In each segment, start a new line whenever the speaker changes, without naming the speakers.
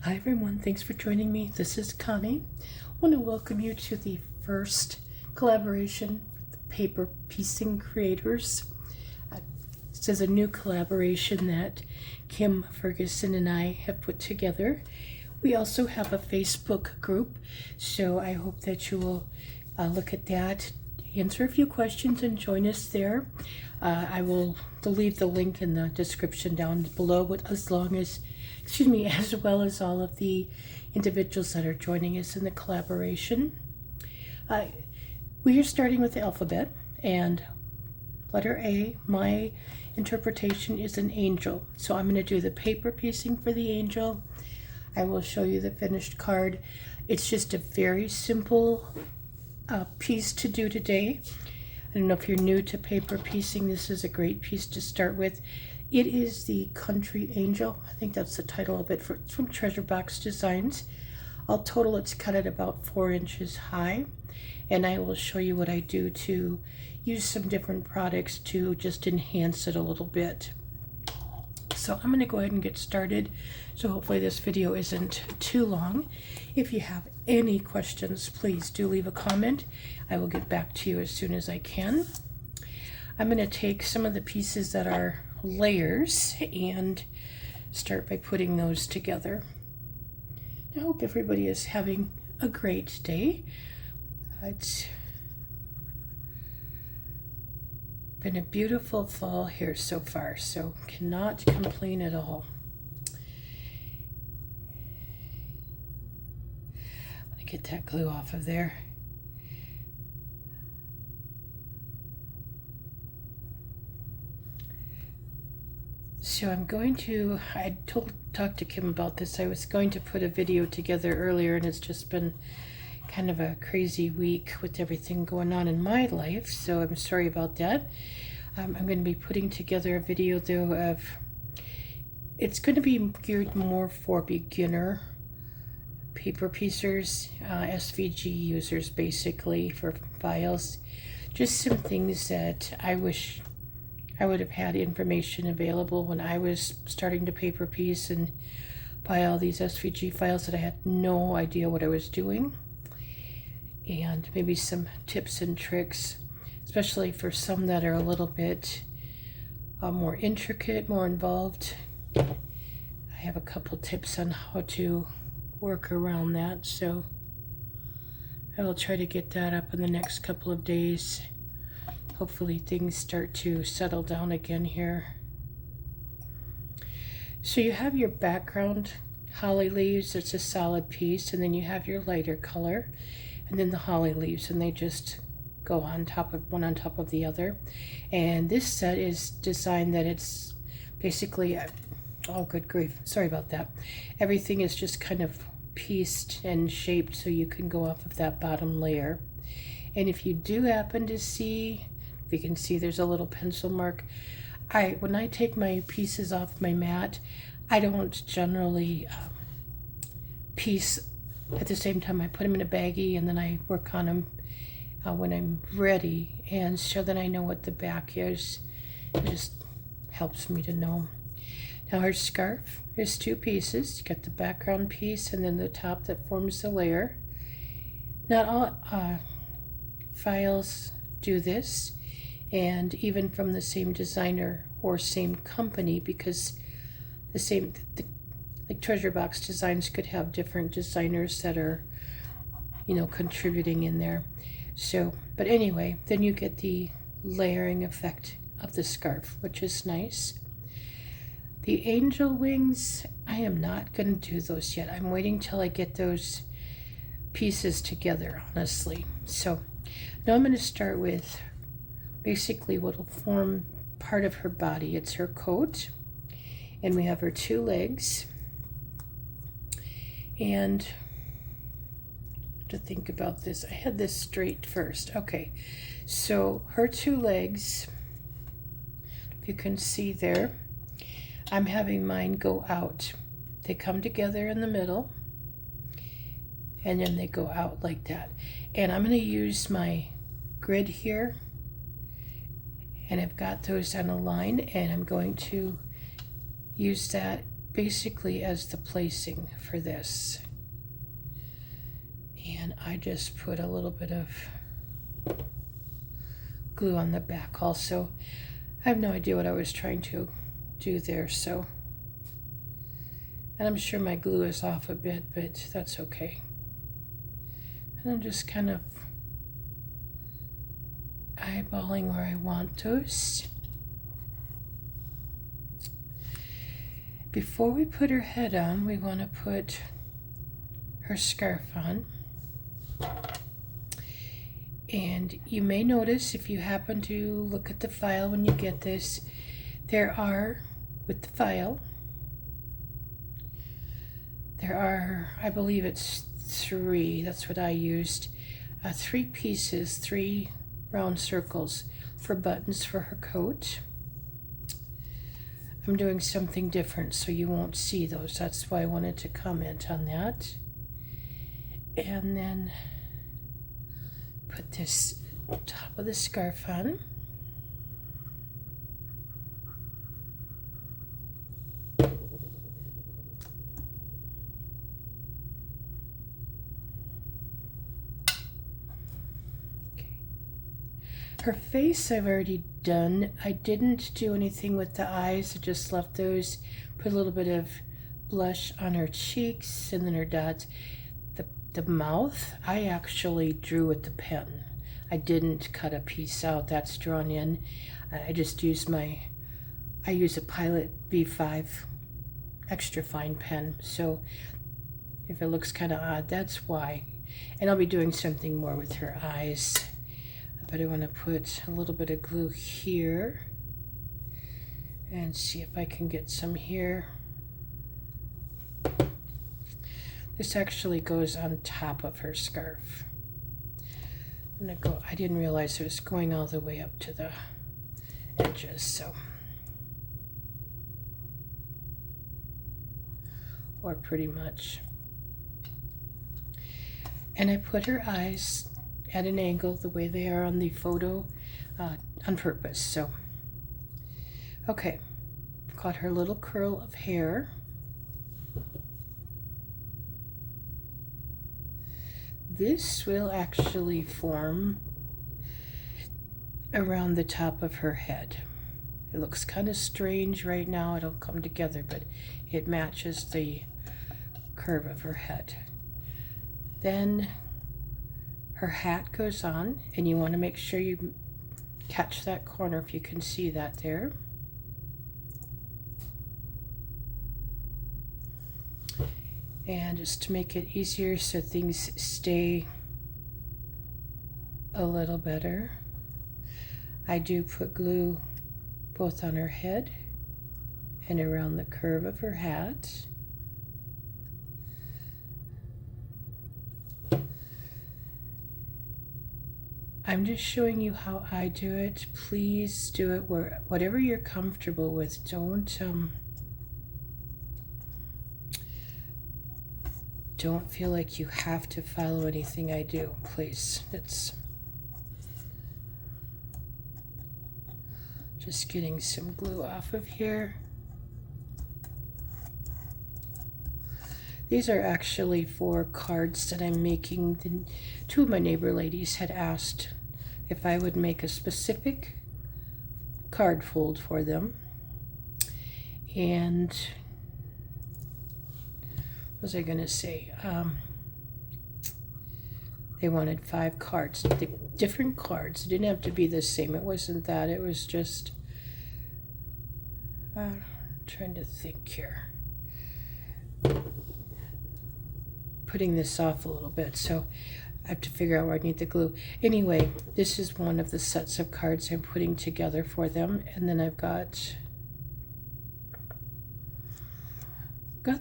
Hi everyone, thanks for joining me. This is Connie. I want to welcome you to the first collaboration with the paper piecing creators. This is a new collaboration that Kim Ferguson and I have put together. We also have a Facebook group, so I hope that you will look at that, answer a few questions, and join us there. I will leave the link in the description down below, but as well as all of the individuals that are joining us in the collaboration. We are starting with the alphabet, and letter A, my interpretation is an angel. So I'm going to do the paper piecing for the angel. I will show you the finished card. It's just a very simple piece to do today. I don't know if you're new to paper piecing, this is a great piece to start with. It is the Country Angel. I think that's the title of it. It's from Treasure Box Designs. All total, it's cut at about 4 inches high. And I will show you what I do to use some different products to just enhance it a little bit. So I'm going to go ahead and get started. So hopefully this video isn't too long. If you have any questions, please do leave a comment. I will get back to you as soon as I can. I'm going to take some of the pieces that are layers and start by putting those together. I hope everybody is having a great day. It's been a beautiful fall here so far, so cannot complain at all. I'm going to get that glue off of there. So I'm going to, I talked to Kim about this. I was going to put a video together earlier, and it's just been kind of a crazy week with everything going on in my life, so I'm sorry about that. I'm going to be putting together a video though of, it's going to be geared more for beginner paper piecers, SVG users basically, for files. Just some things that I wish I would have had information available when I was starting to paper piece and buy all these SVG files that I had no idea what I was doing. And maybe some tips and tricks, especially for some that are a little bit more intricate, more involved. I have a couple tips on how to work around that, so I will try to get that up in the next couple of days. Hopefully things start to settle down again here. So you have your background holly leaves, it's a solid piece, and then you have your lighter color, and then the holly leaves, and they just go on top of one on top of the other. And this set is designed that it's basically, oh good grief, sorry about that. Everything is just kind of pieced and shaped so you can go off of that bottom layer. And if you do happen to see, if you can see, there's a little pencil mark. When I take my pieces off my mat, I don't generally piece at the same time. I put them in a baggie and then I work on them when I'm ready, and so then I know what the back is. It just helps me to know. Now her scarf is 2 pieces. You got the background piece and then the top that forms the layer. Not all files do this, and even from the same designer or same company, because like Treasure Box Designs could have different designers that are, you know, contributing in there. So, but anyway, then you get the layering effect of the scarf, which is nice. The angel wings, I am not going to do those yet. I'm waiting till I get those pieces together, honestly. So now I'm going to start with basically what will form part of her body. It's her coat, and we have her 2 legs. And to think about this, I had this straight first. Okay, so her 2 legs, if you can see there, I'm having mine go out. They come together in the middle, and then they go out like that. And I'm going to use my grid here, and I've got those on a line, and I'm going to use that basically as the placing for this. And I just put a little bit of glue on the back also. I have no idea what I was trying to do there, so, and I'm sure my glue is off a bit, but that's okay. And I'm just kind of eyeballing where I want those. Before we put her head on, we want to put her scarf on. And you may notice, if you happen to look at the file when you get this, there are, with the file, there are, I believe it's 3, that's what I used, 3 pieces, 3 round circles for buttons for her coat. I'm doing something different so you won't see those. That's why I wanted to comment on that. And then put this top of the scarf on. Her face I've already done. I didn't do anything with the eyes. I just left those. Put a little bit of blush on her cheeks and then her dots. The mouth, I actually drew with the pen. I didn't cut a piece out. That's drawn in. I just used I use a Pilot B5 extra fine pen. So if it looks kind of odd, that's why. And I'll be doing something more with her eyes. But I want to put a little bit of glue here and see if I can get some here. This actually goes on top of her scarf. I didn't realize it was going all the way up to the edges, so. Or pretty much. And I put her eyes at an angle the way they are on the photo on purpose. So, okay, got her little curl of hair. This will actually form around the top of her head. It looks kind of strange right now. It'll come together, but it matches the curve of her head. Then her hat goes on, and you want to make sure you catch that corner if you can see that there. And just to make it easier so things stay a little better, I do put glue both on her head and around the curve of her hat. I'm just showing you how I do it. Please do it whatever you're comfortable with. Don't feel like you have to follow anything I do, please. It's just getting some glue off of here. These are actually 4 cards that I'm making. 2 of my neighbor ladies had asked if I would make a specific card fold for them. And what was I going to say? They wanted 5 cards, different cards. It didn't have to be the same. It wasn't that. It was just trying to think here. Putting this off a little bit, so I have to figure out where I need the glue. Anyway, this is one of the sets of cards I'm putting together for them, and then I've got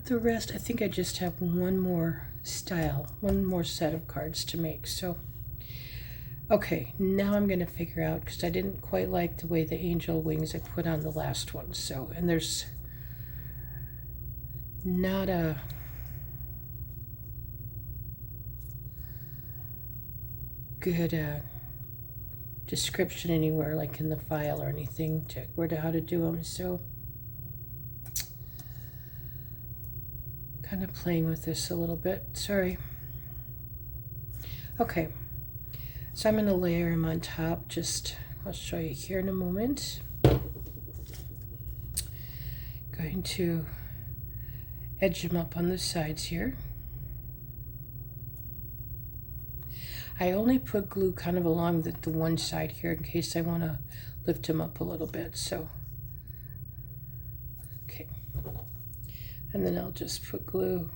the rest. I think I just have one more set of cards to make. So okay, now I'm going to figure out, because I didn't quite like the way the angel wings I put on the last one. So, and there's not a good description anywhere, like in the file or anything, how to do them. So kind of playing with this a little bit. Sorry. Okay, so I'm going to layer them on top. I'll show you here in a moment. Going to edge them up on the sides here. I only put glue kind of along the one side here in case I want to lift them up a little bit. So, okay. And then I'll just put glue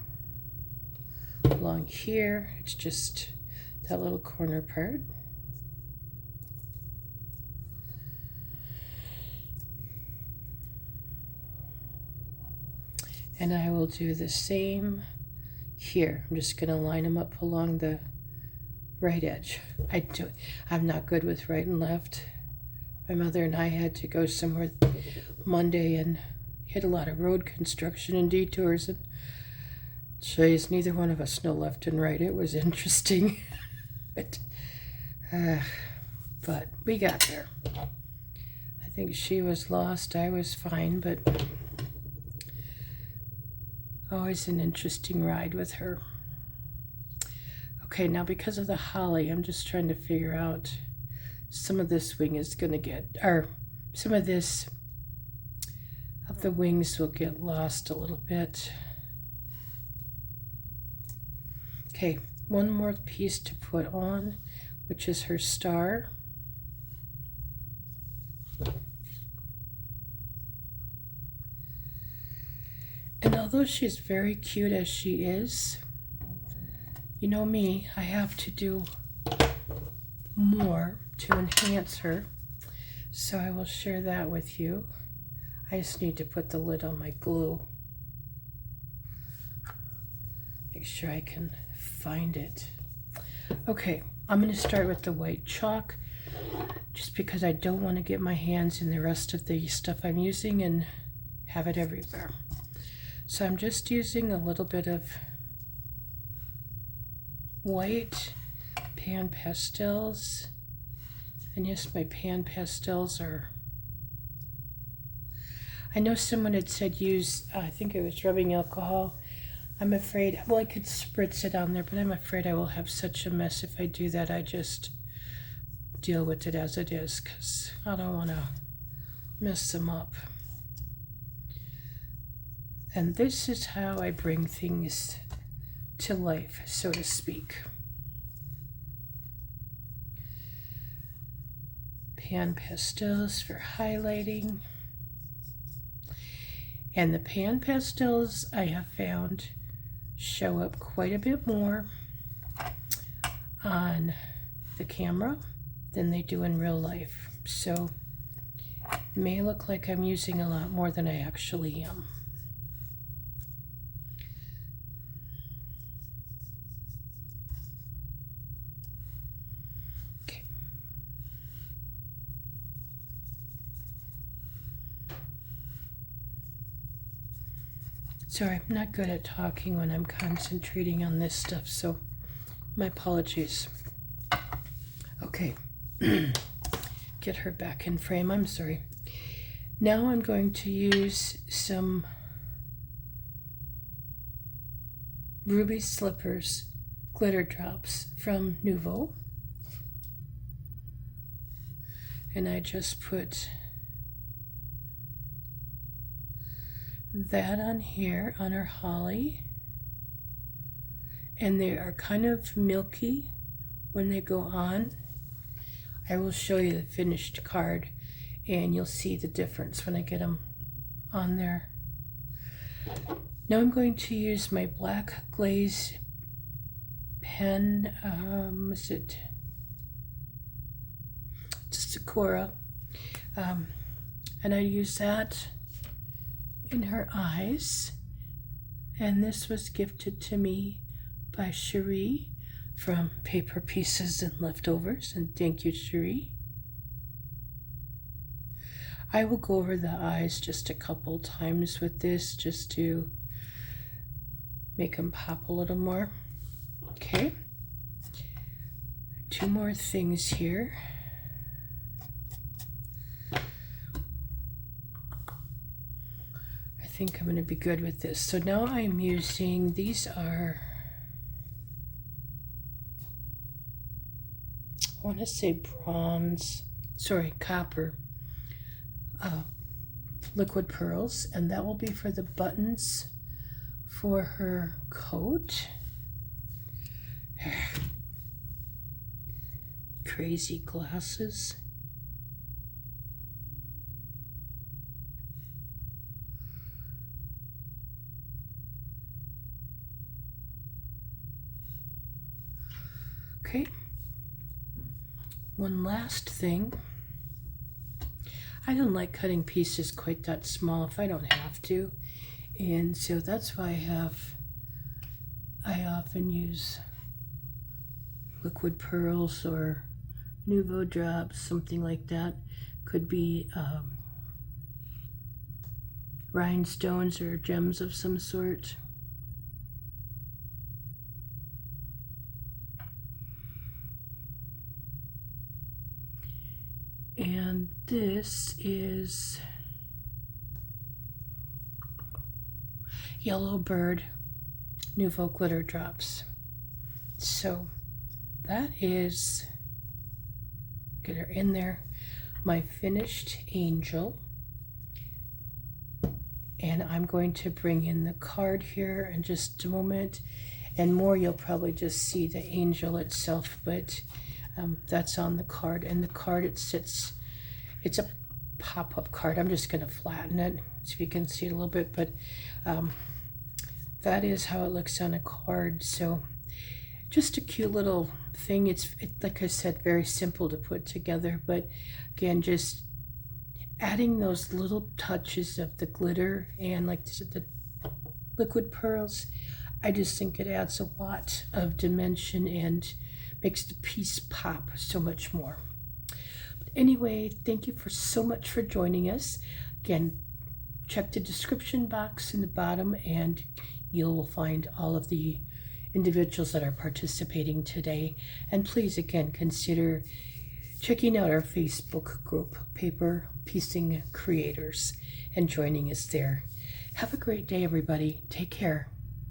along here. It's just that little corner part. And I will do the same here. I'm just going to line them up along the right edge. I'm not good with right and left. My mother and I had to go somewhere Monday and hit a lot of road construction and detours, and geez, neither one of us know left and right. It was interesting. But we got there. I think she was lost, I was fine, but always an interesting ride with her. Okay, now because of the holly, I'm just trying to figure out some of this wing is going to get, or some of this of the wings will get lost a little bit. Okay, one more piece to put on, which is her star. And although she's very cute as she is, you know me, I have to do more to enhance her. So I will share that with you. I just need to put the lid on my glue. Make sure I can find it. Okay, I'm going to start with the white chalk just because I don't want to get my hands in the rest of the stuff I'm using and have it everywhere. So I'm just using a little bit of white pan pastels. And yes, my pan pastels are, I know someone had said use, I think it was rubbing alcohol. I'm afraid, well, I could spritz it on there, but I'm afraid I will have such a mess if I do that. I just deal with it as it is because I don't want to mess them up. And this is how I bring things to life, so to speak. Pan pastels for highlighting. And the pan pastels I have found show up quite a bit more on the camera than they do in real life. So it may look like I'm using a lot more than I actually am. Sorry, I'm not good at talking when I'm concentrating on this stuff, so my apologies. Okay, get her back in frame, I'm sorry. Now I'm going to use some Ruby Slippers glitter drops from Nouveau. And I just put that on here on her holly, and they are kind of milky when they go on. I will show you the finished card and you'll see the difference when I get them on there. Now I'm going to use my black glaze pen, it's Sakura, and I use that in her eyes, and this was gifted to me by Cherie from Paper Pieces and Leftovers, and thank you, Cherie. I will go over the eyes just a couple times with this just to make them pop a little more. Okay, two more things here. I think I'm going to be good with this. So now I'm using, these are, I want to say copper liquid pearls, and that will be for the buttons for her coat. Crazy glasses. Okay, one last thing. I don't like cutting pieces quite that small if I don't have to, and so that's why I often use liquid pearls or Nouveau drops, something like that. Could be rhinestones or gems of some sort. And this is Yellow Bird Nouveau glitter drops. So that is, get her in there, my finished angel. And I'm going to bring in the card here in just a moment, and more you'll probably just see the angel itself, but that's on the card. And the card, it's a pop-up card. I'm just going to flatten it so you can see it a little bit, but that is how it looks on a card. So just a cute little thing. It's like I said, very simple to put together, but again, just adding those little touches of the glitter and like the liquid pearls, I just think it adds a lot of dimension and makes the piece pop so much more. But anyway, thank you so much for joining us. Again, check the description box in the bottom and you'll find all of the individuals that are participating today. And please, again, consider checking out our Facebook group, Paper Piecing Creators, and joining us there. Have a great day, everybody. Take care.